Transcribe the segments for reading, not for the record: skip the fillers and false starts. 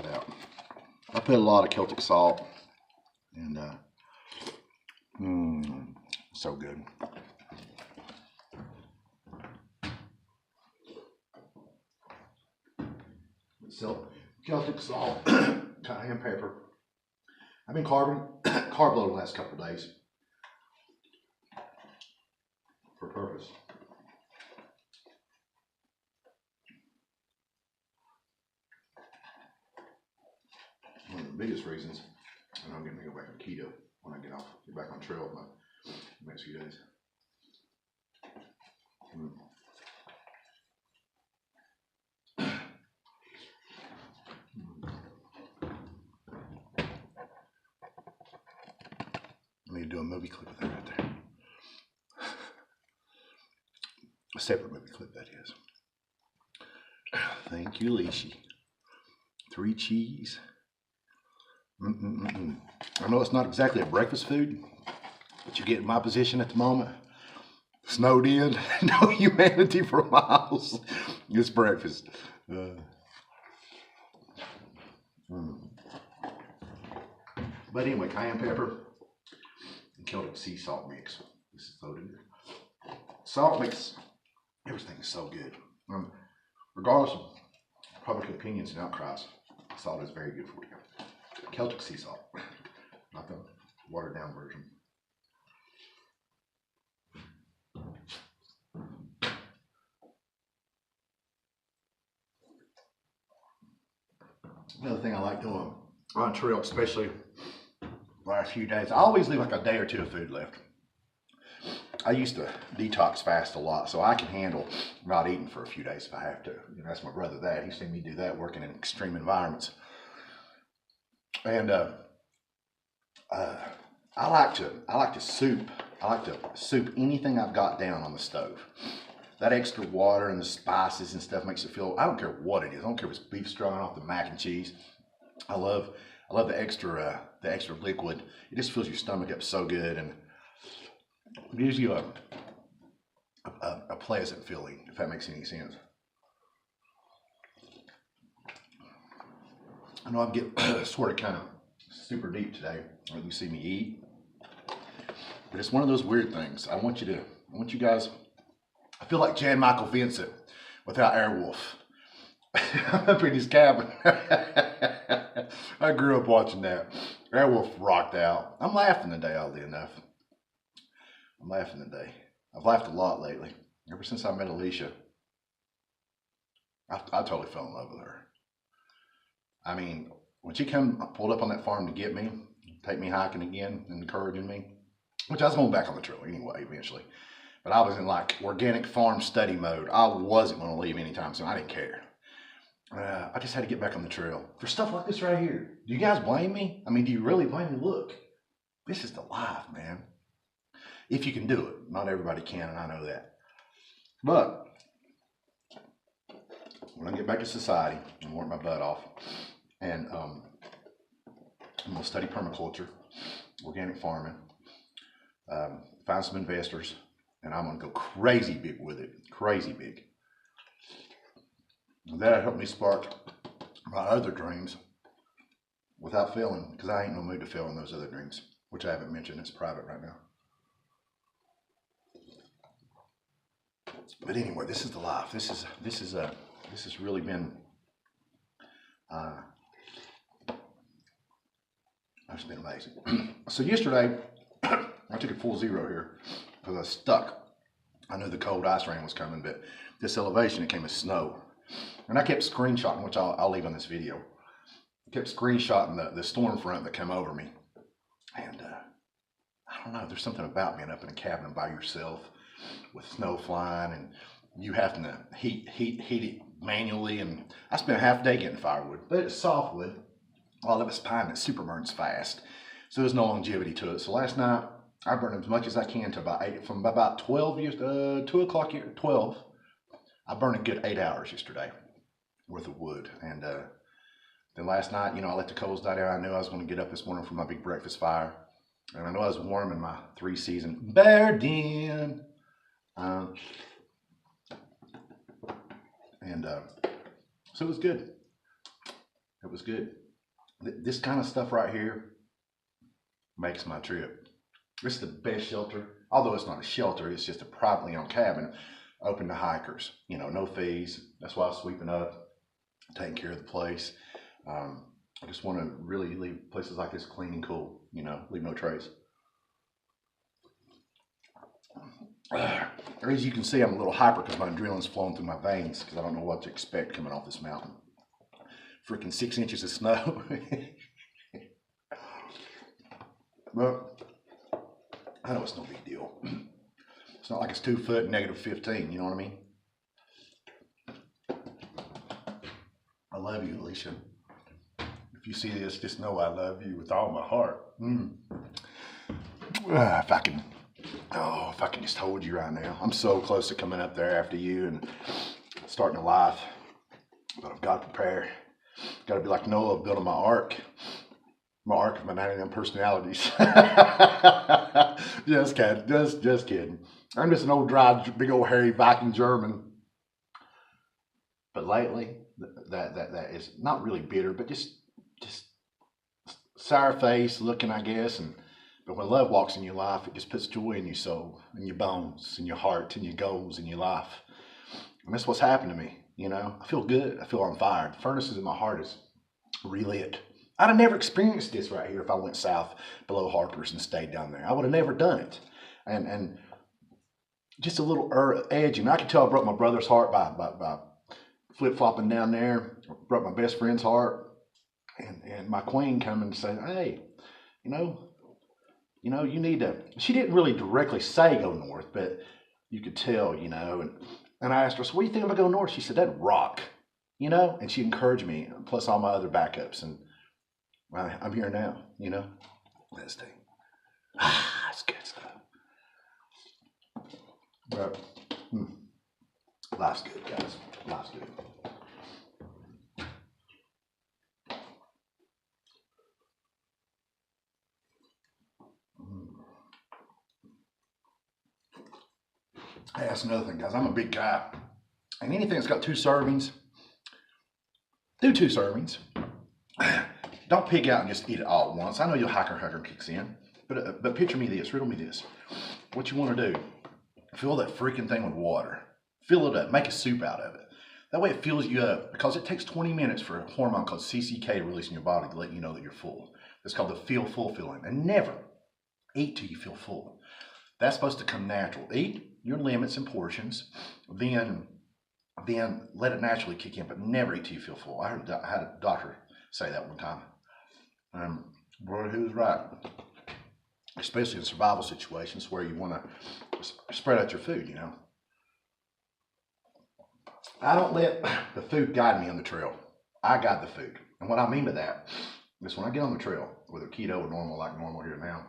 that out. I put a lot of Celtic salt, and so good. So Celtic salt, cayenne pepper. I've been carb loading the last couple of days for purpose. One of the biggest reasons, and I'm going to go back on keto when I get back on trail with my next few days. I need to do a movie clip of that right there. A separate movie clip, that is. Thank you, Leishy. 3 cheese. I know it's not exactly a breakfast food, but you get in my position at the moment. Snowed in, no humanity for miles. It's breakfast. But anyway, cayenne pepper and Celtic sea salt mix. This is loaded. Salt makes everything is so good. Regardless of public opinions and outcries, salt is very good for you. Celtic sea salt, not the watered down version. Another thing I like doing on trail, especially the last few days, I always leave like a day or two of food left. I used to detox fast a lot, so I can handle not eating for a few days if I have to. You know, that's my brother that. He's seen me do that working in extreme environments. And I like to soup anything I've got down on the stove. That extra water and the spices and stuff makes it feel, I don't care what it is. I don't care if it's beef stroganoff, the mac and cheese. I love the extra liquid. It just fills your stomach up so good and gives you a pleasant feeling, if that makes any sense. I know I'm getting sort of kind of super deep today, when you see me eat, but it's one of those weird things. I want you guys, I feel like Jan Michael Vincent without Airwolf. Up in his cabin. I grew up watching that. Airwolf rocked out. I'm laughing today, oddly enough. I'm laughing today. I've laughed a lot lately. Ever since I met Alicia, I totally fell in love with her. I mean, when she pulled up on that farm to get me, take me hiking again, and encouraging me, which I was going back on the trail anyway, eventually. But I was in like organic farm study mode. I wasn't going to leave anytime soon. I didn't care. I just had to get back on the trail for stuff like this right here. Do you guys blame me? I mean, do you really blame me? Look, this is the life, man. If you can do it. Not everybody can, and I know that. But when I get back to society, I'm going to work my butt off. And I'm going to study permaculture, organic farming, find some investors, and I'm going to go crazy big with it. Crazy big. And that helped me spark my other dreams without failing, because I ain't no mood to fail in those other dreams, which I haven't mentioned. It's private right now. But anyway, this is the life. This has really been it's been amazing. So yesterday, I took it full zero here because I was stuck. I knew the cold ice rain was coming, but this elevation, it came as snow. And I kept screenshotting, which I'll leave on this video. I kept screenshotting the storm front that came over me. And I don't know, there's something about being up in a cabin by yourself with snow flying and you having to heat it manually. And I spent half a day getting firewood, but it's softwood. All of it's pine that super burns fast. So there's no longevity to it. So last night I burned as much as I can to about 8, from about 12 years, 2 o'clock, 12. I burned a good 8 hours yesterday worth of wood. And then last night, I let the coals die down. I knew I was going to get up this morning for my big breakfast fire. And I know I was warm in my 3-season bear den. So it was good. It was good. This kind of stuff right here makes my trip. It's the best shelter, although it's not a shelter, it's just a privately owned cabin open to hikers. You know, no fees. That's why I was sweeping up, taking care of the place. I just want to really leave places like this clean and cool, you know, leave no trace. As you can see, I'm a little hyper because my adrenaline's flowing through my veins because I don't know what to expect coming off this mountain. Freaking 6 inches of snow. But I know it's no big deal. It's not like it's 2 foot -15, you know what I mean? I love you, Alicia. If you see this, just know I love you with all my heart. If I can just hold you right now. I'm so close to coming up there after you and starting a life. But I've got to prepare. Got to be like Noah building my ark. My ark of my 99 personalities. Just kidding. Just kidding. I'm just an old dry, big old hairy Viking German. But lately, that is not really bitter, but just sour face looking, I guess. But when love walks in your life, it just puts joy in your soul, in your bones, in your heart, in your goals, in your life. And that's what's happened to me. You know, I feel good. I feel on fire. The furnaces in my heart is relit. I'd have never experienced this right here if I went south below Harper's and stayed down there. I would have never done it. And just a little edge. And I could tell I broke my brother's heart by flip-flopping down there. Broke my best friend's heart. And my queen coming and saying, hey, you know, you need to. She didn't really directly say go north, but you could tell, you know. And I asked her, so what do you think if I go north? She said, that'd rock, you know. And she encouraged me, plus all my other backups. And I'm here now, you know. Let's take. It's good stuff. But life's good, guys. Life's good. Hey, that's another thing, guys. I'm a big guy. And anything that's got 2 servings, do 2 servings. Don't pig out and just eat it all at once. I know your hiker kicks in, but picture me this, riddle me this. What you want to do, fill that freaking thing with water. Fill it up, make a soup out of it. That way it fills you up because it takes 20 minutes for a hormone called CCK to release in your body to let you know that you're full. It's called the feel full feeling. And never eat till you feel full. That's supposed to come natural. Eat your limits and portions, then let it naturally kick in, but never eat till you feel full. I had a doctor say that one time. Boy, he was right. Especially in survival situations where you want to spread out your food, you know. I don't let the food guide me on the trail. I guide the food. And what I mean by that is when I get on the trail, whether keto or normal, like normal here now,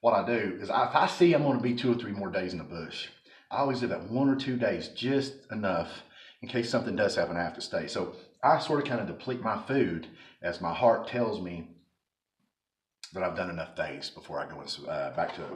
what I do is if I see I'm going to be 2 or 3 more days in the bush, I always do that 1 or 2 days, just enough in case something does happen, I have to stay. So I sort of kind of deplete my food as my heart tells me that I've done enough days before I go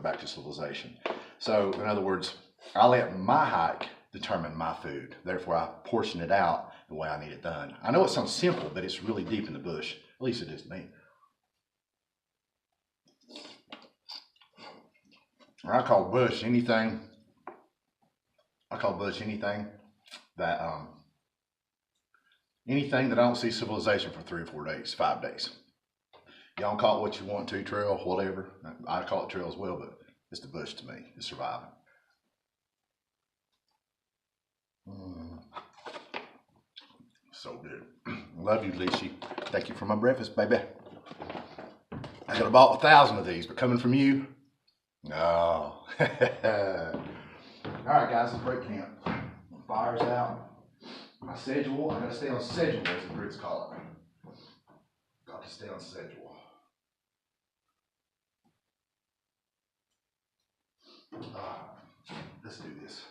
back to civilization. So in other words, I let my hike determine my food. Therefore, I portion it out the way I need it done. I know it sounds simple, but it's really deep in the bush. At least it is to me. I call bush anything that anything that I don't see civilization for 3 or 4 days, 5 days. Y'all call it what you want to, trail, whatever. I call it trail as well, but it's the bush to me. It's surviving. So good. Love you, Lishi. Thank you for my breakfast, baby. I could have bought 1,000 of these, but coming from you, no. All right, guys, let's break camp. Fire's out. My schedule, I gotta stay on schedule, as the Brits call it. Got to stay on schedule. Let's do this.